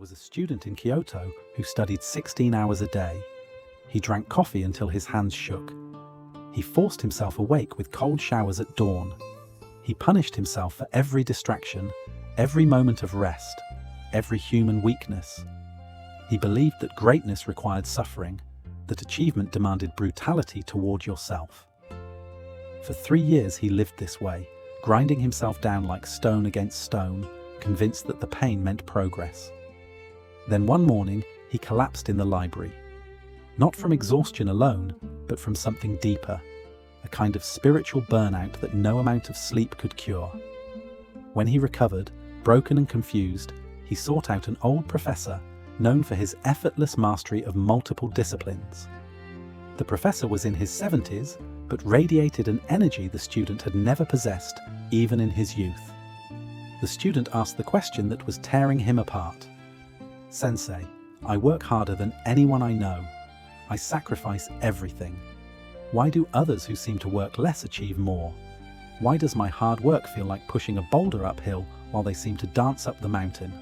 was a student in Kyoto who studied 16 hours a day. He drank coffee until his hands shook. He forced himself awake with cold showers at dawn. He punished himself for every distraction, every moment of rest, every human weakness. He believed that greatness required suffering, that achievement demanded brutality toward yourself. For 3 years he lived this way, grinding himself down like stone against stone, convinced that the pain meant progress. Then one morning, he collapsed in the library. Not from exhaustion alone, but from something deeper, a kind of spiritual burnout that no amount of sleep could cure. When he recovered, broken and confused, he sought out an old professor known for his effortless mastery of multiple disciplines. The professor was in his 70s, but radiated an energy the student had never possessed, even in his youth. The student asked the question that was tearing him apart. "Sensei, I work harder than anyone I know. I sacrifice everything. Why do others who seem to work less achieve more? Why does my hard work feel like pushing a boulder uphill while they seem to dance up the mountain?"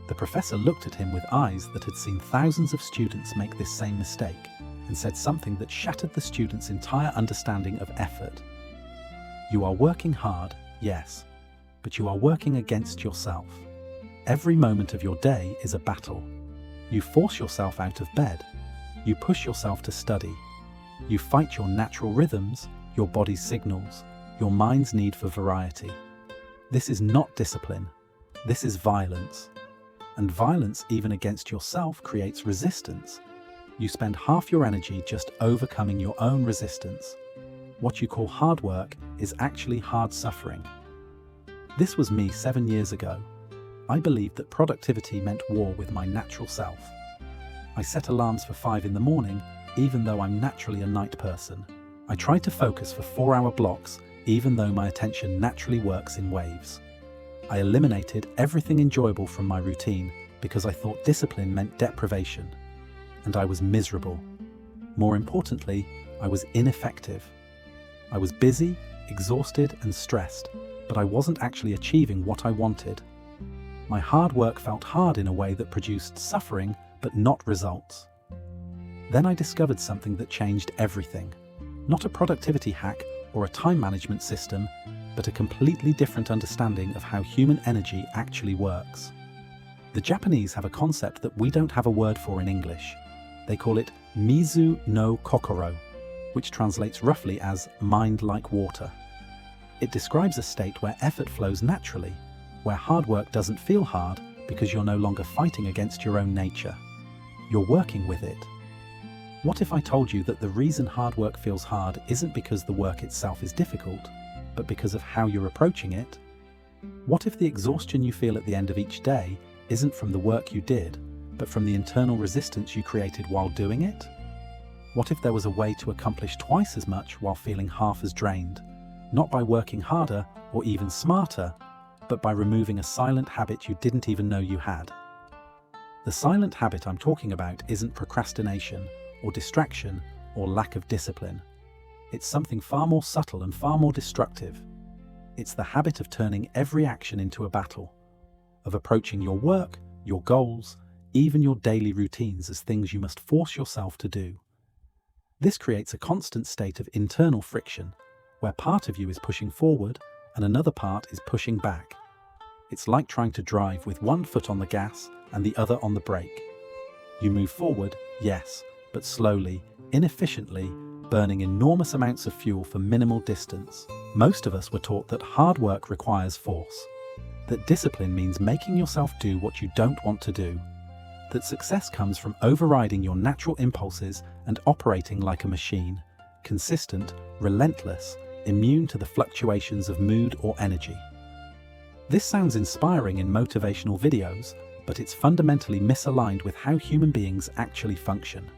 The professor looked at him with eyes that had seen thousands of students make this same mistake, and said something that shattered the student's entire understanding of effort. "You are working hard, yes, but you are working against yourself. Every moment of your day is a battle. You force yourself out of bed. You push yourself to study. You fight your natural rhythms, your body's signals, your mind's need for variety. This is not discipline. This is violence. And violence, even against yourself, creates resistance. You spend half your energy just overcoming your own resistance. What you call hard work is actually hard suffering." This was me 7 years ago. I believed that productivity meant war with my natural self. I set alarms for 5 in the morning, even though I'm naturally a night person. I tried to focus for 4-hour blocks, even though my attention naturally works in waves. I eliminated everything enjoyable from my routine because I thought discipline meant deprivation. And I was miserable. More importantly, I was ineffective. I was busy, exhausted, and stressed, but I wasn't actually achieving what I wanted. My hard work felt hard in a way that produced suffering, but not results. Then I discovered something that changed everything. Not a productivity hack or a time management system, but a completely different understanding of how human energy actually works. The Japanese have a concept that we don't have a word for in English. They call it Mizu no Kokoro, which translates roughly as mind like water. It describes a state where effort flows naturally, where hard work doesn't feel hard because you're no longer fighting against your own nature. You're working with it. What if I told you that the reason hard work feels hard isn't because the work itself is difficult, but because of how you're approaching it? What if the exhaustion you feel at the end of each day isn't from the work you did, but from the internal resistance you created while doing it? What if there was a way to accomplish twice as much while feeling half as drained, not by working harder or even smarter, but by removing a silent habit you didn't even know you had? The silent habit I'm talking about isn't procrastination or distraction or lack of discipline. It's something far more subtle and far more destructive. It's the habit of turning every action into a battle, of approaching your work, your goals, even your daily routines as things you must force yourself to do. This creates a constant state of internal friction, where part of you is pushing forward and another part is pushing back. It's like trying to drive with one foot on the gas and the other on the brake. You move forward, yes, but slowly, inefficiently, burning enormous amounts of fuel for minimal distance. Most of us were taught that hard work requires force, that discipline means making yourself do what you don't want to do, that success comes from overriding your natural impulses and operating like a machine, consistent, relentless, immune to the fluctuations of mood or energy. This sounds inspiring in motivational videos, but it's fundamentally misaligned with how human beings actually function.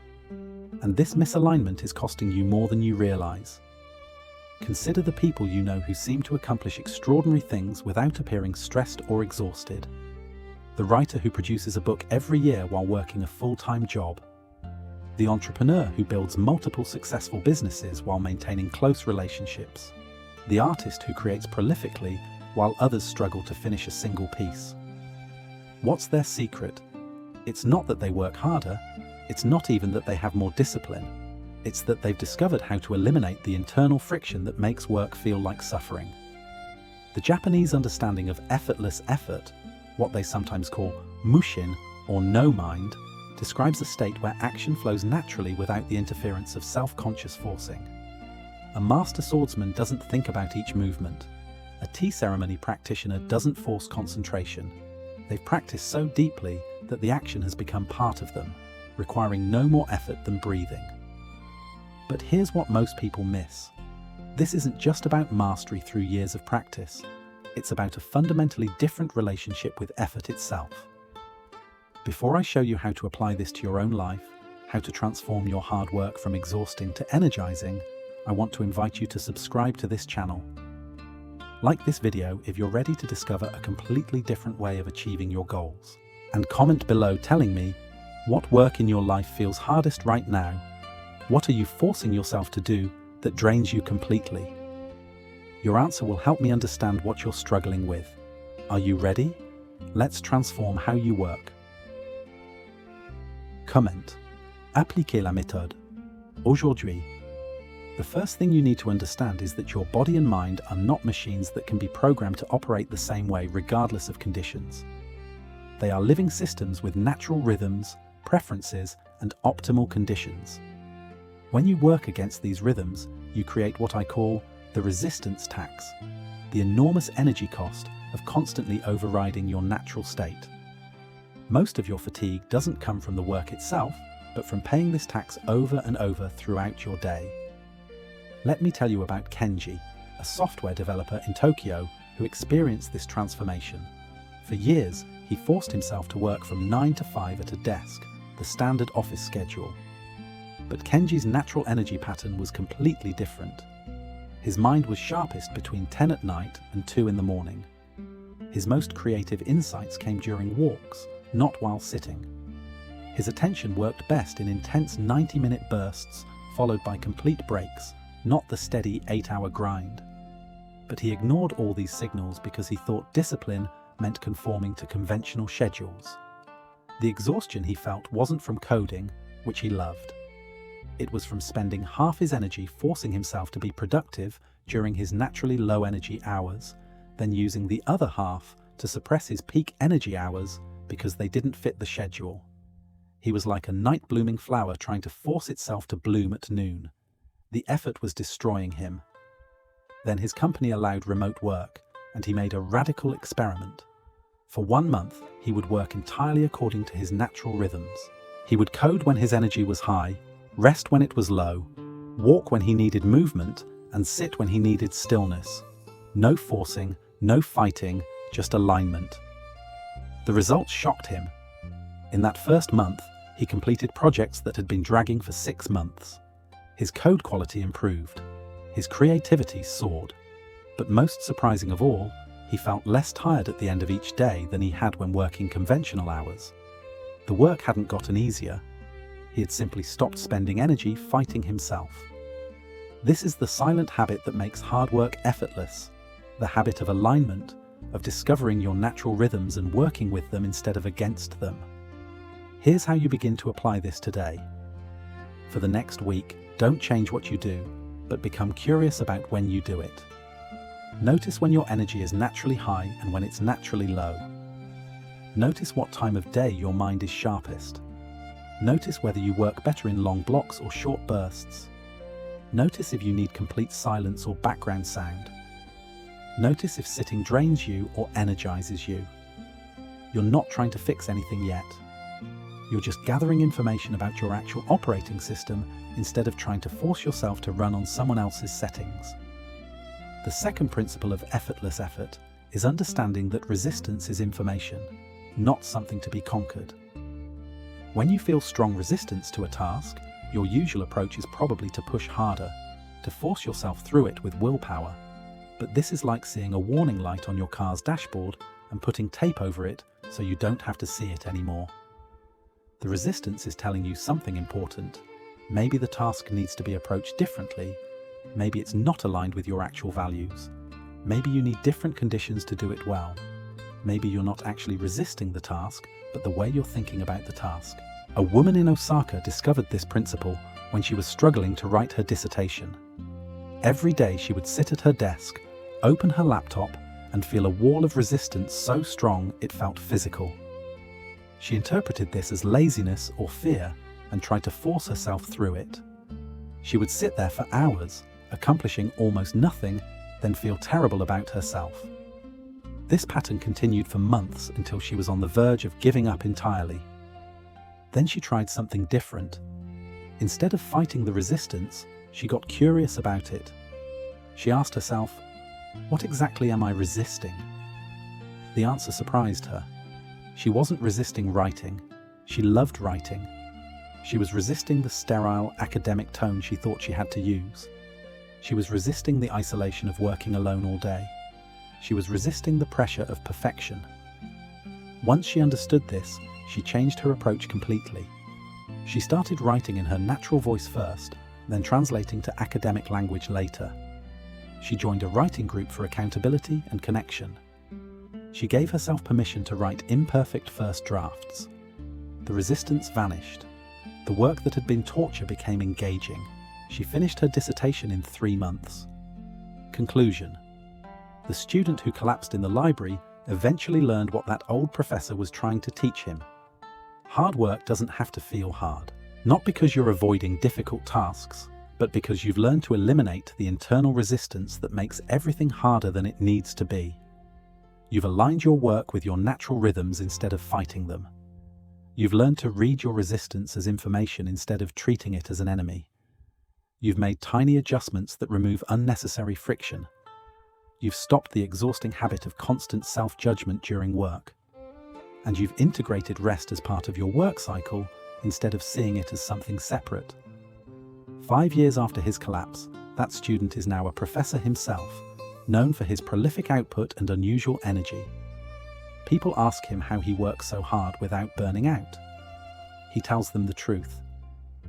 And this misalignment is costing you more than you realize. Consider the people you know who seem to accomplish extraordinary things without appearing stressed or exhausted. The writer who produces a book every year while working a full-time job. The entrepreneur who builds multiple successful businesses while maintaining close relationships. The artist who creates prolifically while others struggle to finish a single piece. What's their secret? It's not that they work harder, it's not even that they have more discipline. It's that they've discovered how to eliminate the internal friction that makes work feel like suffering. The Japanese understanding of effortless effort, what they sometimes call mushin or no mind, describes a state where action flows naturally without the interference of self-conscious forcing. A master swordsman doesn't think about each movement. A tea ceremony practitioner doesn't force concentration. They've practiced so deeply that the action has become part of them, requiring no more effort than breathing. But here's what most people miss. This isn't just about mastery through years of practice. It's about a fundamentally different relationship with effort itself. Before I show you how to apply this to your own life, how to transform your hard work from exhausting to energizing, I want to invite you to subscribe to this channel. Like this video if you're ready to discover a completely different way of achieving your goals. And comment below telling me what work in your life feels hardest right now. What are you forcing yourself to do that drains you completely? Your answer will help me understand what you're struggling with. Are you ready? Let's transform how you work. Comment. Appliquez la méthode. Aujourd'hui. The first thing you need to understand is that your body and mind are not machines that can be programmed to operate the same way regardless of conditions. They are living systems with natural rhythms, preferences, and optimal conditions. When you work against these rhythms, you create what I call the resistance tax, the enormous energy cost of constantly overriding your natural state. Most of your fatigue doesn't come from the work itself, but from paying this tax over and over throughout your day. Let me tell you about Kenji, a software developer in Tokyo who experienced this transformation. For years, he forced himself to work from 9 to 5 at a desk, the standard office schedule. But Kenji's natural energy pattern was completely different. His mind was sharpest between 10 at night and 2 in the morning. His most creative insights came during walks, not while sitting. His attention worked best in intense 90-minute bursts, followed by complete breaks, not the steady 8-hour grind. But he ignored all these signals because he thought discipline meant conforming to conventional schedules. The exhaustion he felt wasn't from coding, which he loved. It was from spending half his energy forcing himself to be productive during his naturally low-energy hours, then using the other half to suppress his peak energy hours because they didn't fit the schedule. He was like a night-blooming flower trying to force itself to bloom at noon. The effort was destroying him. Then his company allowed remote work, and he made a radical experiment. For 1 month, he would work entirely according to his natural rhythms. He would code when his energy was high, rest when it was low, walk when he needed movement, and sit when he needed stillness. No forcing, no fighting, just alignment. The results shocked him. In that first month, he completed projects that had been dragging for 6 months. His code quality improved. His creativity soared. But most surprising of all, he felt less tired at the end of each day than he had when working conventional hours. The work hadn't gotten easier. He had simply stopped spending energy fighting himself. This is the silent habit that makes hard work effortless, the habit of alignment, of discovering your natural rhythms and working with them instead of against them. Here's how you begin to apply this today. For the next week, don't change what you do, but become curious about when you do it. Notice when your energy is naturally high and when it's naturally low. Notice what time of day your mind is sharpest. Notice whether you work better in long blocks or short bursts. Notice if you need complete silence or background sound. Notice if sitting drains you or energizes you. You're not trying to fix anything yet. You're just gathering information about your actual operating system instead of trying to force yourself to run on someone else's settings. The second principle of effortless effort is understanding that resistance is information, not something to be conquered. When you feel strong resistance to a task, your usual approach is probably to push harder, to force yourself through it with willpower. But this is like seeing a warning light on your car's dashboard and putting tape over it so you don't have to see it anymore. The resistance is telling you something important. Maybe the task needs to be approached differently. Maybe it's not aligned with your actual values. Maybe you need different conditions to do it well. maybe you're not actually resisting the task, but the way you're thinking about the task. A woman in Osaka discovered this principle when she was struggling to write her dissertation. Every day she would sit at her desk, open her laptop, and feel a wall of resistance so strong it felt physical. She interpreted this as laziness or fear and tried to force herself through it. She would sit there for hours, accomplishing almost nothing, then feel terrible about herself. This pattern continued for months until she was on the verge of giving up entirely. Then she tried something different. Instead of fighting the resistance, she got curious about it. She asked herself, "What exactly am I resisting?" The answer surprised her. She wasn't resisting writing. She loved writing. She was resisting the sterile, academic tone she thought she had to use. She was resisting the isolation of working alone all day. She was resisting the pressure of perfection. Once she understood this, she changed her approach completely. She started writing in her natural voice first, then translating to academic language later. She joined a writing group for accountability and connection. She gave herself permission to write imperfect first drafts. The resistance vanished. The work that had been torture became engaging. She finished her dissertation in 3 months. Conclusion. The student who collapsed in the library eventually learned what that old professor was trying to teach him. Hard work doesn't have to feel hard. Not because you're avoiding difficult tasks, but because you've learned to eliminate the internal resistance that makes everything harder than it needs to be. You've aligned your work with your natural rhythms instead of fighting them. You've learned to read your resistance as information instead of treating it as an enemy. You've made tiny adjustments that remove unnecessary friction. You've stopped the exhausting habit of constant self-judgment during work. And you've integrated rest as part of your work cycle instead of seeing it as something separate. 5 years after his collapse, that student is now a professor himself, known for his prolific output and unusual energy. People ask him how he works so hard without burning out. He tells them the truth.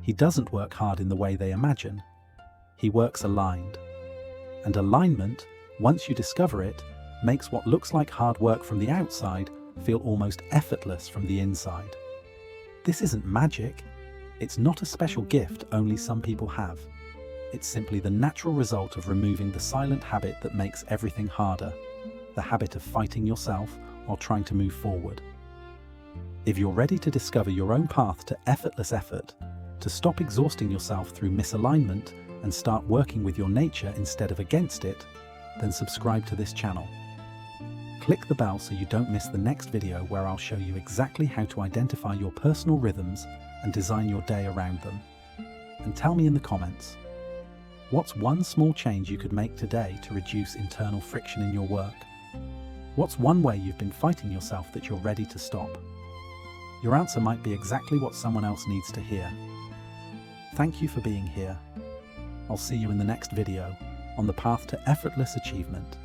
He doesn't work hard in the way they imagine. He works aligned. And alignment, once you discover it, makes what looks like hard work from the outside feel almost effortless from the inside. This isn't magic. It's not a special gift only some people have. It's simply the natural result of removing the silent habit that makes everything harder, the habit of fighting yourself while trying to move forward. If you're ready to discover your own path to effortless effort, to stop exhausting yourself through misalignment and start working with your nature instead of against it, then subscribe to this channel. Click the bell so you don't miss the next video where I'll show you exactly how to identify your personal rhythms and design your day around them. And tell me in the comments, what's one small change you could make today to reduce internal friction in your work? What's one way you've been fighting yourself that you're ready to stop? Your answer might be exactly what someone else needs to hear. Thank you for being here. I'll see you in the next video on the path to effortless achievement.